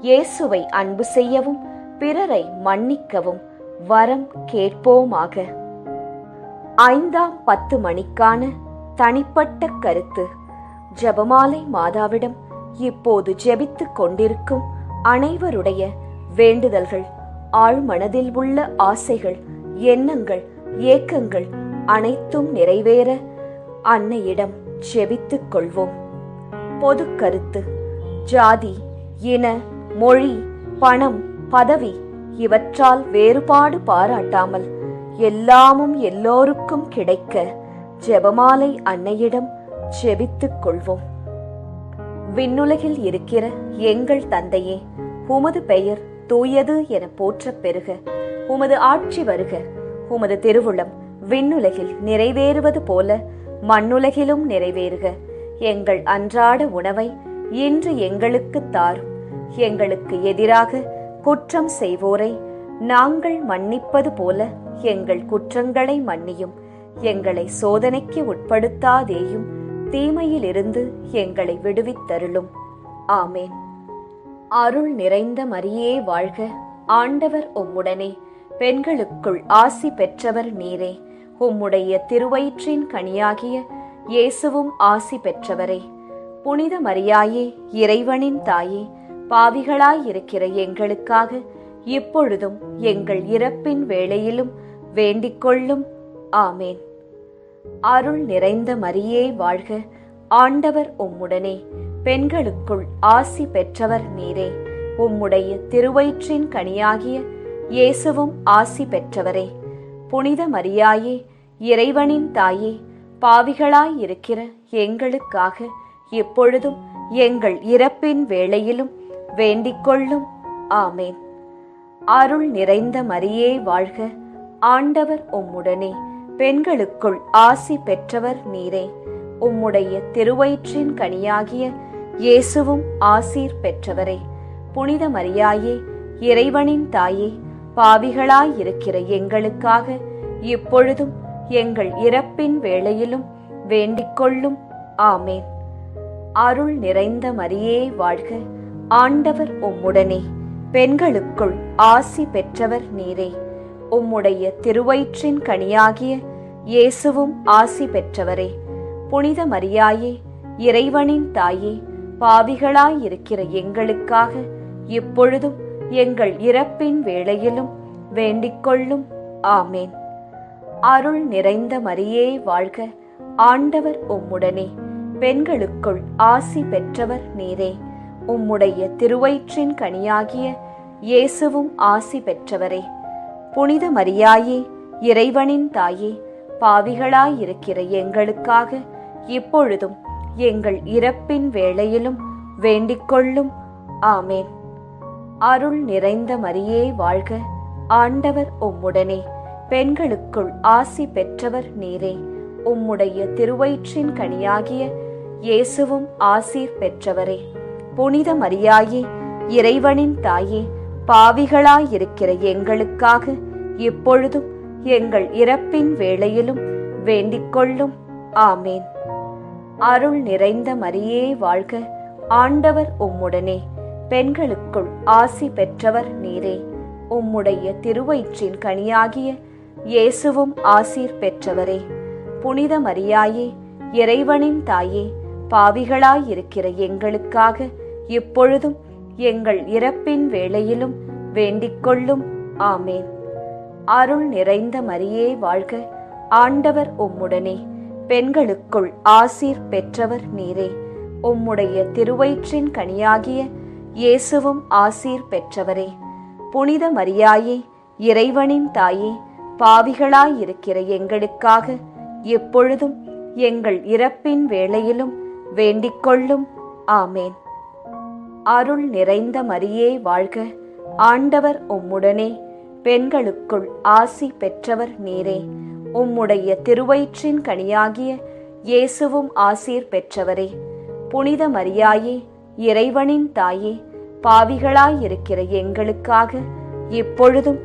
இயேசுவை அன்பு செய்யவும் பிறரை மன்னிக்கவும் வரம் கேட்போமாக. 5ஆம் 10 மணிக்கான தனிப்பட்ட கருத்து. ஜெபமாலை மாதாவிடம் இப்போது ஜெபித்துக் கொண்டிருக்கும் அனைவருடைய வேண்டுதல்கள், ஆழ்மனதில் உள்ள ஆசைகள், எண்ணங்கள், ஏக்கங்கள் அனைத்தும் நிறைவேற அன்னையிடம் ஜெபித்துக் கொள்வோம். பொது கருத்து. ஜாதி, இன, மொழி, பணம், பதவி இவற்றால் வேறுபாடு பாராட்டாமல் எல்லாமும் எல்லோருக்கும் கிடைக்க ஜெபமாலை அன்னையிடம் ஜெபித்துக் கொள்வோம். விண்ணுலகில் இருக்கிற எங்கள் தந்தையே, உமது பெயர் தூயது என போற்றப் பெறுக. உமது ஆட்சி வருக. உமது திருவுளம் விண்ணுலகில் நிறைவேறுவது போல மண்ணுலகிலும் நிறைவேறுக. எங்கள் அன்றாட உணவை இன்று எங்களுக்கு தாரும். எங்களுக்கு எதிராக குற்றம் செய்வோரை நாங்கள் மன்னிப்பது போல எங்கள் குற்றங்களை மன்னியும். எங்களை சோதனைக்கு உட்படுத்தாதேயும், தீமையிலிருந்து எங்களை விடுவித்தருளும். ஆமேன். அருள் நிறைந்த மரியே வாழ்க, ஆண்டவர் உம்முடனே, பெண்களுக்குள் ஆசி பெற்றவர் நீரே. உம்முடைய திருவயிற்றின் கனியாகிய இயேசுவும் ஆசி பெற்றவரே. புனித மரியாயே, இறைவனின் தாயே, பாவிகளாயிருக்கிற எங்களுக்காக இப்பொழுதும் எங்கள் இறப்பின் வேளையிலும் வேண்டிக்கொள்ளும். ஆமேன். அருள் நிறைந்த மரியே வாழ்க, ஆண்டவர் உம்முடனே, பெண்களுக்குள் ஆசி பெற்றவர் நீரே. உம்முடைய திருவயிற்றின் கனியாகிய இயேசுவும் ஆசி பெற்றவரே. புனித மரியாயே, இறைவனின் தாயே, பாவிகளாயிருக்கிற எங்களுக்காக இப்பொழுதும் எங்கள் இறப்பின் வேளையிலும் வேண்டிக்கொள்ளும். ஆமேன். அருள் நிறைந்த மரியே வாழ்க, ஆண்டவர் உம்முடனே, பெண்களுக்குள் ஆசி பெற்றவர் நீரே. உம்முடைய திருவயிற்றின் கனியாகிய இயேசுவும் ஆசீர் பெற்றவரே. புனித மரியாயே, இறைவனின் தாயே, பாவிகளாயிருக்கிற எங்களுக்காக இப்பொழுதும் எங்கள் இறப்பின் வேளையிலும் வேண்டிக்கொள்ளும். ஆமேன். அருள் நிறைந்த மரியே வாழ்க, ஆண்டவர் உம்முடனே, பெண்களுக்குள் ஆசி பெற்றவர் நீரே. உம்முடைய திருவயிற்றின் கனியாகிய இயேசுவும் ஆசி பெற்றவரே. புனித மரியாயே, இறைவனின் தாயே, பாவிகளாயிருக்கிற எங்களுக்காக இப்பொழுதும் எங்கள் இறப்பின் வேளையிலும் வேண்டிக்கொள்ளும். ஆமேன். அருள் நிறைந்த மரியே வாழ்க, ஆண்டவர் உம்முடனே, பெண்களுக்குள் ஆசி பெற்றவர் நீரே. உம்முடைய திருவயிற்றின் கனியாகிய இயேசுவும் ஆசி பெற்றவரே. புனித மரியாயே, இறைவனின் தாயே, பாவிகளாயிருக்கிற எங்களுக்காக இப்பொழுதும் எங்கள் இறப்பின் வேளையிலும் வேண்டிக்கொள்ளும். ஆமேன். அருள் நிறைந்த மரியே வாழ்க, ஆண்டவர் உம்முடனே, பெண்களுக்குள் ஆசி பெற்றவர் நீரே. உம்முடைய திருவயிற்றின் கனியாகிய இயேசுவும் ஆசீர் பெற்றவரே. புனித மரியாயே, இறைவனின் தாயே, பாவிகளாயிருக்கிற எங்களுக்காக இப்பொழுதும் எங்கள் இறப்பின் வேளையிலும் வேண்டிக்கொள்ளும். ஆமேன். அருள் நிறைந்த மரியே வாழ்க, ஆண்டவர் உம்முடனே, பெண்களுக்குள் ஆசி பெற்றவர் நீரே. உம்முடைய திருவயிற்றின் கனியாகிய இயேசுவும் ஆசீர் பெற்றவரே. புனித மரியாயே, இறைவனின் தாயே, பாவிகளாயிருக்கிற எங்களுக்காக இப்பொழுதும் எங்கள் இறப்பின் வேளையிலும் வேண்டிக்கொள்ளும். ஆமேன். அருள் நிறைந்த மரியே வாழ்க, ஆண்டவர் உம்முடனே, பெண்களுக்குள் ஆசீர் பெற்றவர் நீரே. உம்முடைய திருவயிற்றின் கனியாகிய இயேசுவும் ஆசீர் பெற்றவரே. புனித மரியாயே, இறைவனின் தாயே, பாவிகளாயிருக்கிற எங்களுக்காக எப்பொழுதும் எங்கள் இறப்பின் வேளையிலும் வேண்டிக்கொள்ளும். ஆமேன். அருள் நிறைந்த மரியே வாழ்க, ஆண்டவர் உம்முடனே, பெண்களுக்குள் ஆசி பெற்றவர் நீரே. உம்முடைய திருவயிற்றின் கனியாகிய இயேசுவும் ஆசீர் பெற்றவரே. புனித மரியாயே, இறைவனின் தாயே, பாவிகளாயிருக்கிற எங்களுக்காக இப்பொழுதும்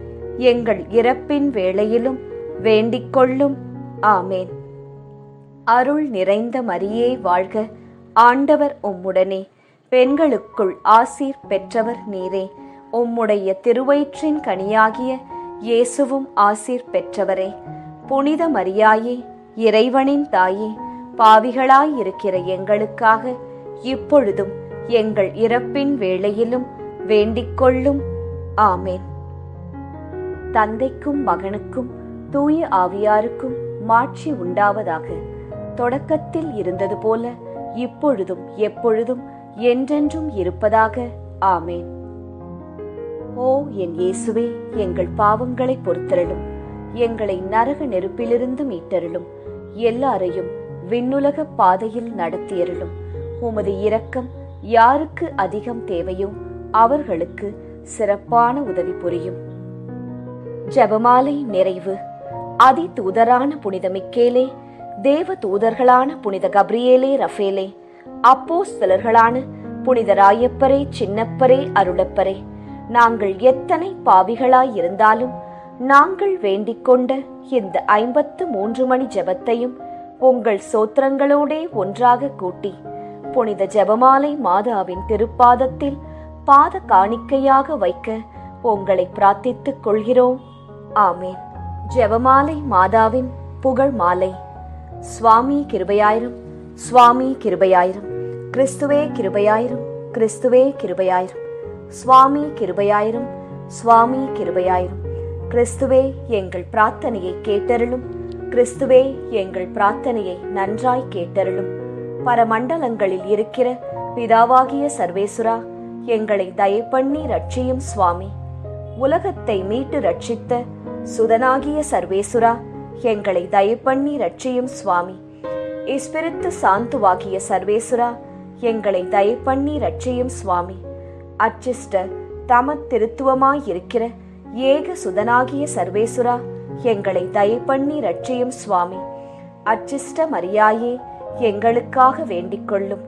எங்கள் இறப்பின் வேளையிலும் வேண்டிக்கொள்ளும். ஆமேன். அருள் நிறைந்த மரியே வாழ்க, ஆண்டவர் உம்முடனே, பெண்களுக்குள் ஆசீர் பெற்றவர் நீரே. உம்முடைய திருவயிற்றின் கனியாகிய இயேசுவும் ஆசீர் பெற்றவரே. புனித மரியாயே, இறைவனின் தாயே, பாவிகளாயிருக்கிற எங்களுக்காக இப்பொழுதும் எங்கள் இறப்பின் வேளையிலும் வேண்டிக்கொள்ளும். ஆமேன். தந்தைக்கும் மகனுக்கும் தூய ஆவியாருக்கும் மாட்சி உண்டாவதாக. தொடக்கத்தில் இருந்தது போல இப்பொழுதும் எப்பொழுதும் என்றென்றும் இருப்பதாக. ஆமேன். ஓ என் இயேசுவே, எங்கள் பாவங்களை பொறுத்தருளும், எங்களை நரக நெருப்பிலிருந்து மீட்டருளும், எல்லாரையும் விண்ணுலக பாதையில் நடத்தியருளும். உமது இரக்கம் யாருக்கு அதிகம் தேவையோ அவர்களுக்கு சிறப்பான உதவி புரியும். ஜெபமாலை நிறைவு. அதி தூதரான புனித மிக்கேலே, தேவ தூதர்களான புனித கப்ரியேலே, ரஃபேலே, அப்போஸ்தலர்களான புனித ராயப்பரே, சின்னப்பரே, அருளப்பரே, நாங்கள் எத்தனை பாவிகளாயிருந்தாலும் நாங்கள் வேண்டிக் கொண்ட இந்த 53 மணி ஜெபத்தையும் உங்கள் சோத்திரங்களோடே ஒன்றாக கூட்டி புனித ஜெபமாலை மாதாவின் திருப்பாதத்தில் பாத காணிக்கையாக வைக்க உங்களை பிரார்த்தித்துக் கொள்கிறோம். ஆமேன். ஜெபமாலை மாதாவின் புகழ் மாலை. சுவாமி கிருபையாயிரும், சுவாமி கிருபையாயிரும், கிறிஸ்துவே கிருபையாயிரும், கிறிஸ்துவே கிருபையாயிரும், சுவாமி கிருபையாயிரும், சுவாமி கிருபையாயிரும். கிறிஸ்துவே எங்கள் பிரார்த்தனையை கேட்டருளும், கிறிஸ்துவே எங்கள் பிரார்த்தனையை நன்றாய் கேட்டருளும். பரமண்டலங்களில் இருக்கிற பிதாவாகிய சர்வேசுரா, எங்களை தயப்பண்ணி ரட்சியும் சுவாமி. உலகத்தை மீட்டு ரட்சித்த சுதனாகிய சர்வேசுரா, எங்களை தயப்பண்ணி ரட்சியும் சுவாமி. இஸ்பிரித்து சாந்துவாகிய சர்வேசுரா, எங்களை தயப்பண்ணி ரட்சியும் சுவாமி. அச்சிஷ்ட தம திருத்துவமாயிருக்கிற ஏக சுதனாகிய சர்வேசுரா, எங்களை தயப்பண்ணி ரட்சியும் சுவாமி. அச்சிஷ்ட மரியாயே, எங்களுக்காக வேண்டிக்கொள்ளும்.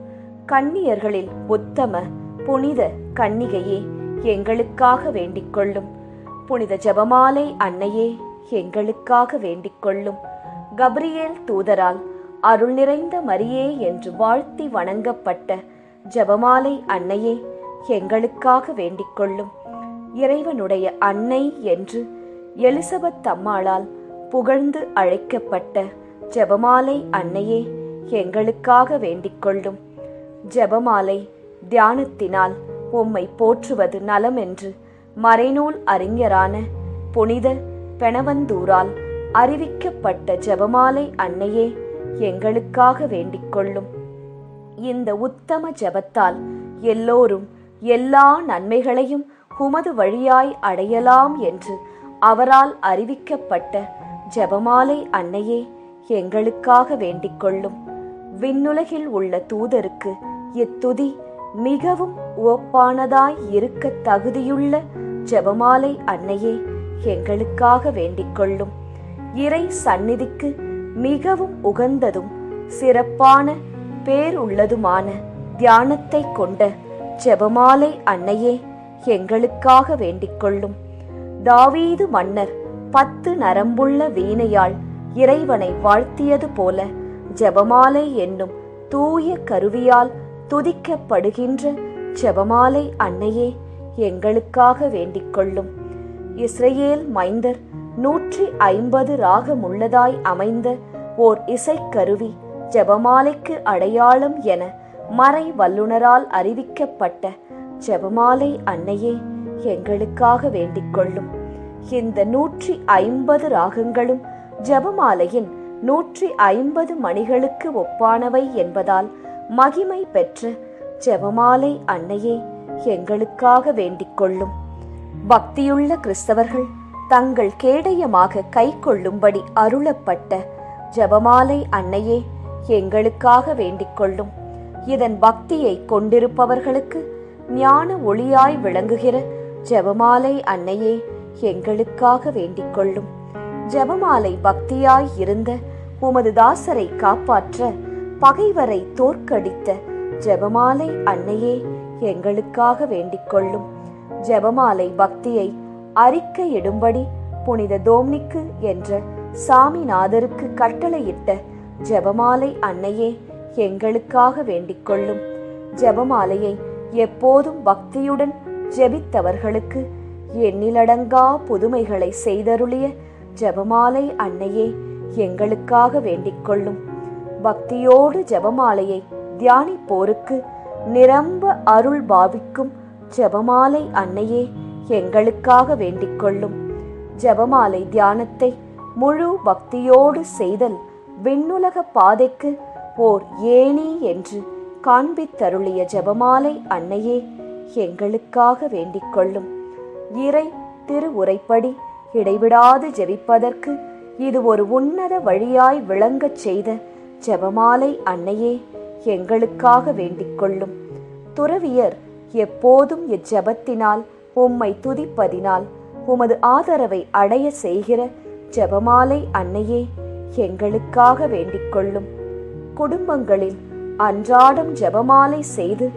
கன்னியர்களில் உத்தம புனித கன்னிகையே, எங்களுக்காக வேண்டிக்கொள்ளும். புனித ஜெபமாலை அன்னையே, எங்களுக்காக வேண்டிக்கொள்ளும். கப்ரியேல் தூதரால் அருள் நிறைந்த மரியே என்று வாழ்த்தி வணங்கப்பட்ட ஜெபமாலை அன்னையே, எங்களுக்காக வேண்டிக்கொள்ளும். இறைவனுடைய அன்னை என்று எலிசபெத் அம்மாளால் புகழ்ந்து அழைக்கப்பட்ட ஜெபமாலை அன்னையே, எங்களுக்காக வேண்டிக்கொள்ளும். ஜெபமாலை தியானத்தினால் உம்மை போற்றுவது நலம் என்று மறைநூல் அறிஞரான புனித பெனவந்தூரால் அறிவிக்கப்பட்ட ஜெபமாலை அன்னையே, எங்களுக்காக வேண்டிக்கொள்ளும். இந்த உத்தம ஜெபத்தால் எல்லோரும் எல்லா நன்மைகளையும் உமது வழியாய் அடையலாம் என்று அவரால் அறிவிக்கப்பட்ட ஜெபமாலை அன்னையே, எங்களுக்காக வேண்டிக்கொள்ளும். விண்ணுலகில் உள்ள தூதருக்கு இத்துதி மிகவும் உவப்பானதாய் இருக்க தகுதியுள்ள ஜெபமாலை அன்னையே, எங்களுக்காக வேண்டிக்கொள்ளும். இறை சந்நிதிக்கு மிகவும் உகந்ததும் சிறப்பான பேருள்ளதுமான தியானத்தை கொண்ட ஜெபமாலை அன்னையே, எங்களுக்காக வேண்டிக் கொள்ளும். தாவீது மன்னர் 10 நரம்புள்ள வீணையால் இறைவனை வாழ்த்தியது போல ஜெபமாலை என்னும் தூய கருவியால் துதிக்கப்படுகின்ற ஜெபமாலை அன்னையே எங்களுக்காக வேண்டிக் கொள்ளும். இஸ்ரேல் மைந்தர் 150 ராகமுள்ளதாய் அமைந்த ஓர் இசைக்கருவி ஜெபமாலைக்கு அடையாளம் என மறை வல்லுனரால் அறிவிக்கப்பட்ட ஜெபமாலை அன்னையே எங்களுக்காக வேண்டிக் கொள்ளும். இந்த 150 ராகங்களும் ஜெபமாலையின் 150 மணிகளுக்கு ஒப்பானவை என்பதால் மகிமை பெற்ற ஜெபமாலை அன்னையே எங்களுக்காக வேண்டிக் கொள்ளும். பக்தியுள்ள கிறிஸ்தவர்கள் தங்கள் கேடயமாக கை கொள்ளும்படி அருளப்பட்ட ஜெபமாலை அன்னையே எங்களுக்காக வேண்டிக் கொள்ளும். இதன் பக்தியை கொண்டிருப்பவர்களுக்கு ஞான ஒளியாய் விளங்குகிற ஜெபமாலை அன்னையே எங்களுக்காக வேண்டிக் கொள்ளும். ஜெபமாலை பக்தியாய் இருந்த உமது தாசரை காப்பாற்ற பகைவரை தோற்கடித்த ஜெபமாலை அன்னையே எங்களுக்காக வேண்டிக் கொள்ளும். ஜெபமாலை பக்தியை அறிக்கையிடும்படி புனித தோம்னிக்கு என்ற சாமிநாதருக்கு கட்டளையிட்ட ஜெபமாலை அன்னையே எங்களுக்காக வேண்டிக் கொள்ளும். ஜெபமாலையை எப்போதும் பக்தியுடன் ஜெபித்தவர்களுக்கு எண்ணிலடங்கா புதுமைகளை செய்தருளிய ஜெபமாலை அன்னையே எங்களுக்காக வேண்டிக் கொள்ளும். பக்தியோடு ஜெபமாலையை தியானிப்போருக்கு நிரம்ப அருள் பாவிக்கும் ஜெபமாலை அன்னையே எங்களுக்காக வேண்டிக் கொள்ளும். ஜெபமாலை தியானத்தை முழு பக்தியோடு செய்தல் விண்ணுலக பாதைக்கு ஓர் ஏணி என்று காண்பித்தருளிய ஜெபமாலை அன்னையே எங்களுக்காக வேண்டிக் கொள்ளும். இறை திருவுரைப்படி இடைவிடாது ஜெபிப்பதற்கு இது ஒரு உன்னத வழியாய் விளங்கச் செய்த ஜெபமாலை அன்னையே எங்களுக்காக வேண்டிக் கொள்ளும். துறவியர் எப்போதும் இச்செபத்தினால் உம்மை துதிப்பதினால் உமது ஆதரவை அடைய செய்கிற ஜெபமாலை அன்னையே எங்களுக்காக வேண்டிக் கொள்ளும். குடும்பங்களில் அன்றாடம் ஜெபமாலை செய்து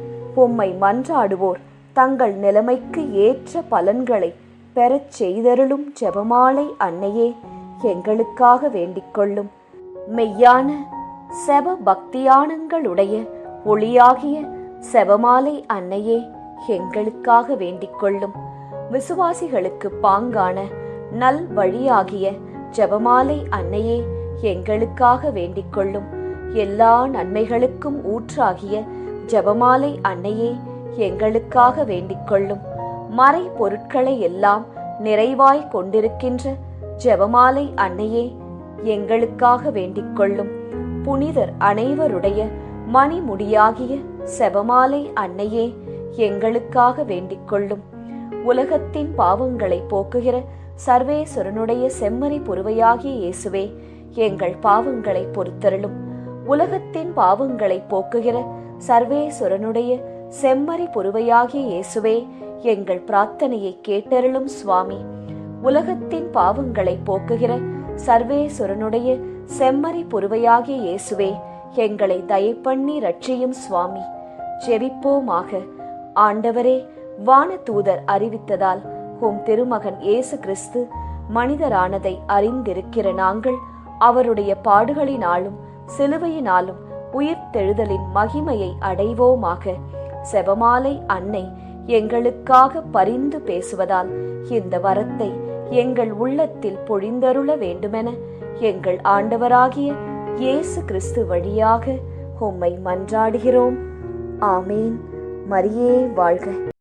உம்மை மன்றாடுவோர் தங்கள் நிலைமைக்கு ஏற்ற பலன்களை பெறச் செய்தருளும் ஜெபமாலை அன்னையே எங்களுக்காக வேண்டிக் கொள்ளும். மெய்யான செப பக்தியானங்களுடைய ஒளியாகிய செபமாலை அன்னையே எங்களுக்காக வேண்டிக் கொள்ளும். விசுவாசிகளுக்கு பாங்கான நல் வழியாகிய ஜெபமாலை அன்னையே எங்களுக்காக வேண்டிக் கொள்ளும். எல்லா நன்மைகளுக்கும் ஊற்றாகிய ஜெபமாலை அன்னையே எங்களுக்காக வேண்டிக் கொள்ளும். மறை பொருட்களை எல்லாம் நிறைவாய் கொண்டிருக்கின்ற ஜெபமாலை அன்னையே எங்களுக்காக வேண்டிக் கொள்ளும். புனிதர் அனைவருடைய மணிமுடியாகிய செபமாலை அன்னையே எங்களுக்காக வேண்டிக் கொள்ளும். உலகத்தின் பாவங்களை போக்குகிற சர்வேஸ்வரனுடைய செம்மறி புருவையாகிய இயேசுவே எங்கள் பாவங்களை பொறுத்தருளும். உலகத்தின் பாவங்களை போக்குகிற சர்வேஸ்வரனுடைய செம்மறி புருவையாகிய இயேசுவே எங்கள் பிரார்த்தனையை கேட்டருளும் சுவாமி. உலகத்தின் பாவங்களை போக்குகிற சர்வேஸ்வரனுடைய செம்மறி புருவையாகிய இயேசுவே எங்களை தயப்பண்ணி ரட்சியும் சுவாமி. ஜெபிப்போமாக. ஆண்டவரே, வானதூதர் அறிவித்ததால் உம் திருமகன் இயேசு கிறிஸ்து மனிதரானதை அறிந்திருக்கிற நாங்கள் அவருடைய பாடுகளினாலும் சிலுவையினாலும் உயிர்த்தெழுதலின் மகிமையை அடைவோமாக. செபமாலை அன்னை எங்களுக்காக பரிந்து பேசுவதால் இந்த வரத்தை எங்கள் உள்ளத்தில் பொழிந்தருள வேண்டுமென எங்கள் ஆண்டவராகிய இயேசு கிறிஸ்து வழியாக உம்மை மன்றாடுகிறோம். ஆமேன். மரியே வாழ்க.